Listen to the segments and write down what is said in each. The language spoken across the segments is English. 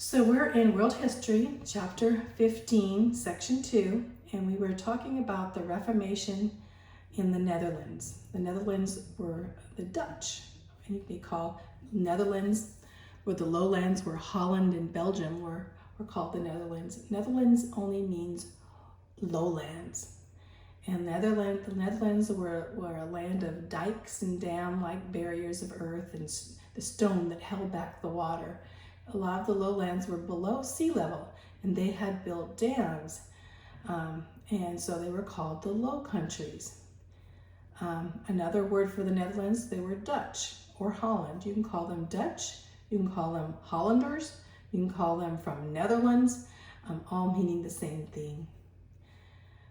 So we're in World History, chapter 15, section 2, and we were talking about the Reformation in the Netherlands. The Netherlands were the Dutch, and you may call Netherlands, where the lowlands were Holland and Belgium were called the Netherlands. Netherlands only means lowlands. And the Netherlands were a land of dikes and dam-like barriers of earth and the stone that held back the water. A lot of the lowlands were below sea level, and they had built dams, and so they were called the Low Countries. Another word for the Netherlands, they were Dutch or Holland. You can call them Dutch, you can call them Hollanders, you can call them from Netherlands, all meaning the same thing.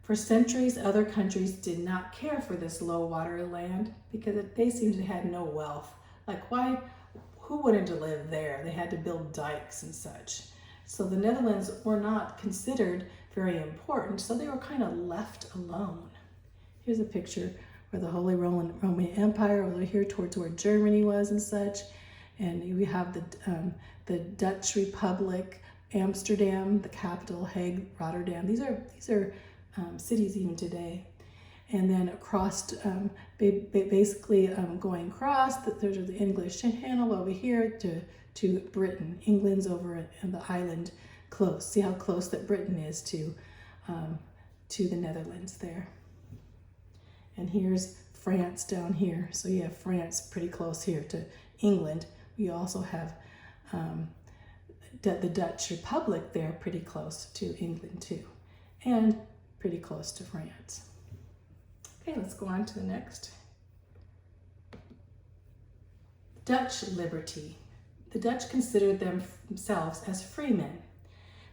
For centuries, other countries did not care for this low water land because they seemed to have no wealth. Like, who wanted to live there? They had to build dikes and such. So the Netherlands were not considered very important, so they were kind of left alone. Here's a picture where the Holy Roman Empire over here towards where Germany was and such. And we have the Dutch Republic, Amsterdam, the capital, Hague, Rotterdam. These are cities even today. And then across, basically going across, there's the English Channel over here to Britain. England's over in the island close. See how close that Britain is to the Netherlands there. And here's France down here. So you have France pretty close here to England. We also have the Dutch Republic there pretty close to England too. And pretty close to France. Okay, let's go on to the next. Dutch liberty. The Dutch considered themselves as freemen.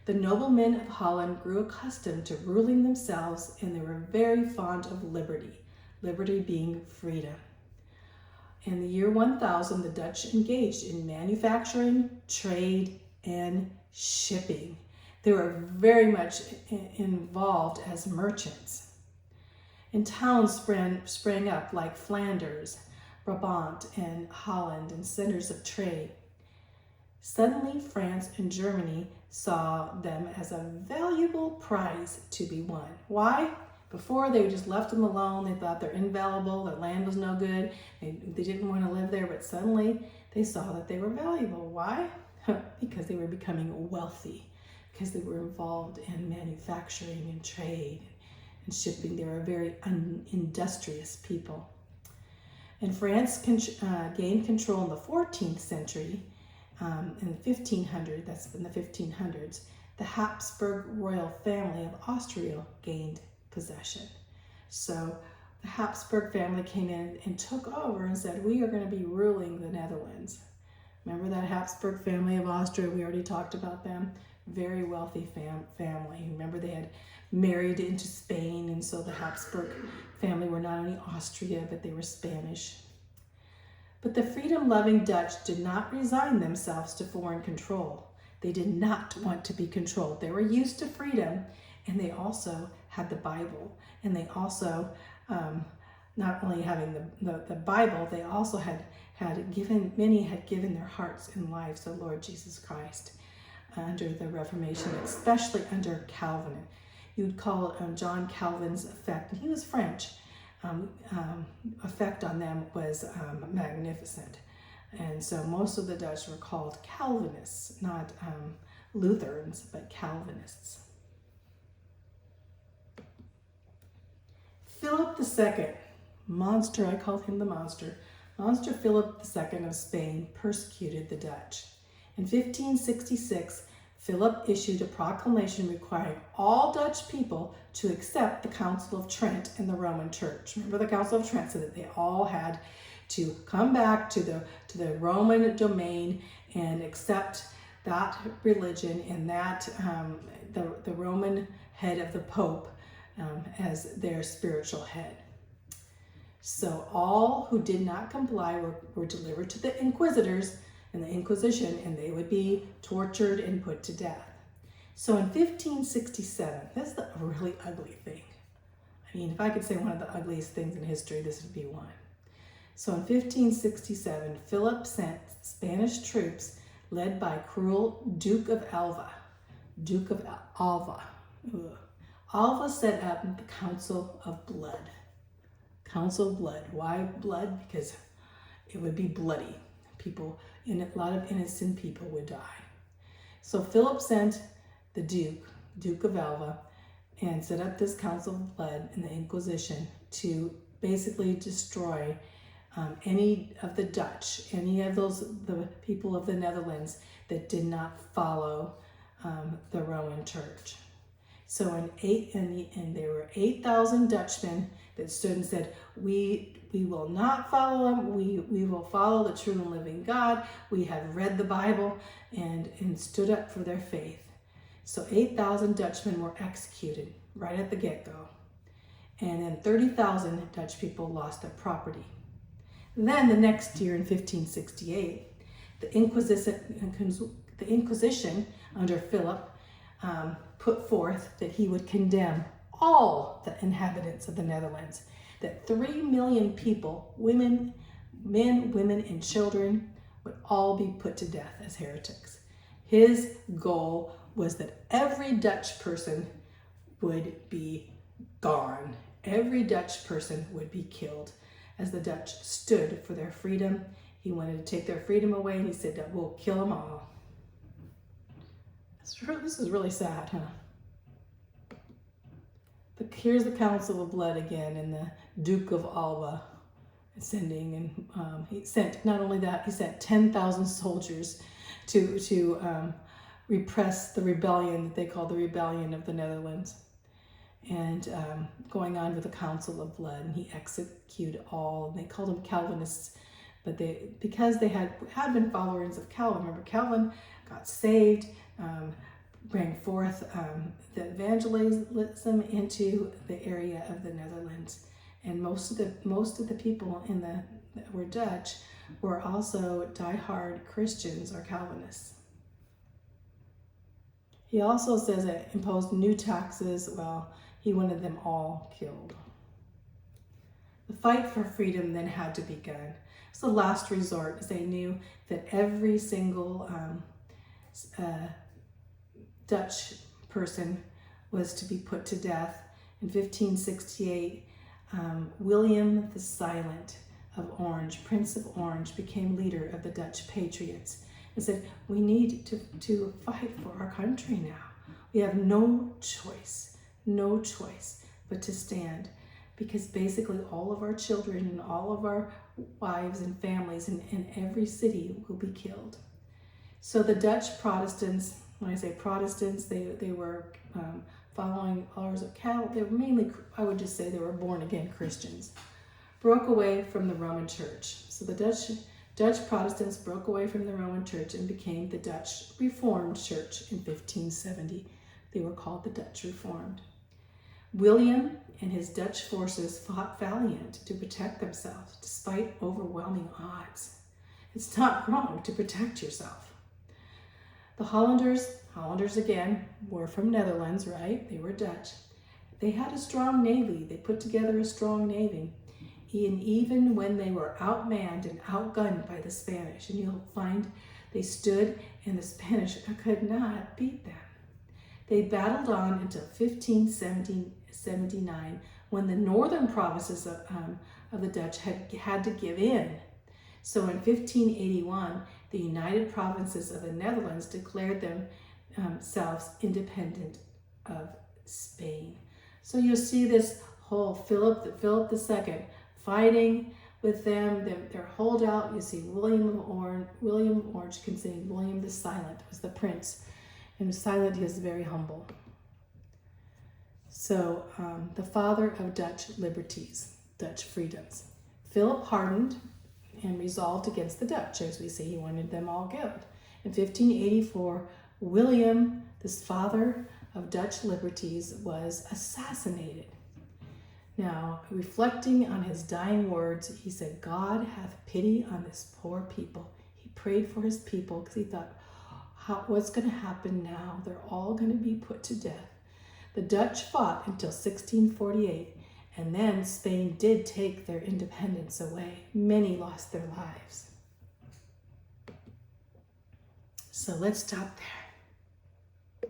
The noblemen of Holland grew accustomed to ruling themselves, and they were very fond of liberty, liberty being freedom. In the year 1000, the Dutch engaged in manufacturing, trade, and shipping. They were very much involved as merchants. And towns sprang up like Flanders, Brabant, and Holland, and centers of trade. Suddenly, France and Germany saw them as a valuable prize to be won. Why? Before, they just left them alone. They thought they're invaluable, their land was no good, they didn't want to live there, but suddenly they saw that they were valuable. Why? Because they were becoming wealthy, because they were involved in manufacturing and trade and shipping. They were a very industrious people. And France gained control in the 14th century. In the 1500s, that's in the 1500s, the Habsburg royal family of Austria gained possession. So the Habsburg family came in and took over and said, we are going to be ruling the Netherlands. Remember that Habsburg family of Austria? We already talked about them. Very wealthy family. Remember, they had married into Spain, and so the Habsburg family were not only Austria, but they were Spanish. But the freedom-loving Dutch did not resign themselves to foreign control. They did not want to be controlled. They were used to freedom, and they also had the Bible. And they also, not only having the Bible, they also many had given their hearts and lives to the Lord Jesus Christ under the Reformation, especially under Calvin. You would call John Calvin's effect, and he was French, effect on them was magnificent. And so most of the Dutch were called Calvinists, not Lutherans, but Calvinists. Philip II, monster, I call him the monster. Monster Philip II of Spain persecuted the Dutch. In 1566, Philip issued a proclamation requiring all Dutch people to accept the Council of Trent in the Roman Church. Remember, the Council of Trent said that they all had to come back to the Roman domain and accept that religion and that the Roman head of the Pope as their spiritual head. So all who did not comply were delivered to the inquisitors in the Inquisition, and they would be tortured and put to death. So in 1567, this is a really ugly thing. I mean, if I could say one of the ugliest things in history, this would be one. So in 1567, Philip sent Spanish troops led by cruel Duke of Alva. Duke of Alva. Ugh. Alva set up the Council of Blood. Council of Blood. Why blood? Because it would be bloody. People, a lot of innocent people would die. So Philip sent the Duke of Alva, and set up this Council of Blood in the Inquisition to basically destroy any of the Dutch, any of the people of the Netherlands that did not follow the Roman Church. So there were 8,000 Dutchmen that stood and said, we will not follow them. We will follow the true and living God. We have read the Bible and stood up for their faith. So 8,000 Dutchmen were executed right at the get-go. And then 30,000 Dutch people lost their property. Then the next year in 1568, the Inquisition under Philip put forth that he would condemn all the inhabitants of the Netherlands, that 3 million people, men, women, and children, would all be put to death as heretics. His goal was that every Dutch person would be gone. Every Dutch person would be killed. As the Dutch stood for their freedom, he wanted to take their freedom away, and he said that we'll kill them all. This is really sad, huh? Here's the Council of Blood again, and the Duke of Alva ascending, and he sent, not only that, he sent 10,000 soldiers to repress the rebellion that they called the Rebellion of the Netherlands, and going on with the Council of Blood, and he executed all, and they called them Calvinists, but because they had been followers of Calvin. Remember, Calvin got saved, bring forth the evangelism into the area of the Netherlands, and most of the people that were Dutch were also diehard Christians or Calvinists. He also says that imposed new taxes. Well, he wanted them all killed. The fight for freedom then had to begin. It's the last resort, as they knew that every single Dutch person was to be put to death. In 1568, William the Silent of Orange, Prince of Orange, became leader of the Dutch Patriots and said, we need to fight for our country now. We have no choice but to stand, because basically all of our children and all of our wives and families in every city will be killed. So the Dutch Protestants, when I say Protestants, they were following orders of Calvin. They were mainly, I would just say, they were born again Christians, broke away from the Roman Church. So the Dutch Protestants broke away from the Roman Church and became the Dutch Reformed Church in 1570. They were called the Dutch Reformed. William and his Dutch forces fought valiant to protect themselves despite overwhelming odds. It's not wrong to protect yourself. The Hollanders again, were from Netherlands, right? They were Dutch. They had a strong navy. They put together a strong navy. And even when they were outmanned and outgunned by the Spanish, and you'll find they stood and the Spanish could not beat them. They battled on until 1579, when the northern provinces of the Dutch had to give in. So in 1581, the United Provinces of the Netherlands declared themselves independent of Spain. So you'll see this whole Philip II fighting with them, their holdout. You see William Orange considered William the Silent was the prince, and Silent is very humble. So the father of Dutch liberties, Dutch freedoms. Philip hardened and resolved against the Dutch. As we see, he wanted them all killed. In 1584, William, this father of Dutch liberties, was assassinated. Now, reflecting on his dying words, he said, God hath pity on this poor people. He prayed for his people because he thought, what's going to happen now? They're all going to be put to death. The Dutch fought until 1648, and then Spain did take their independence away. Many lost their lives. So let's stop there.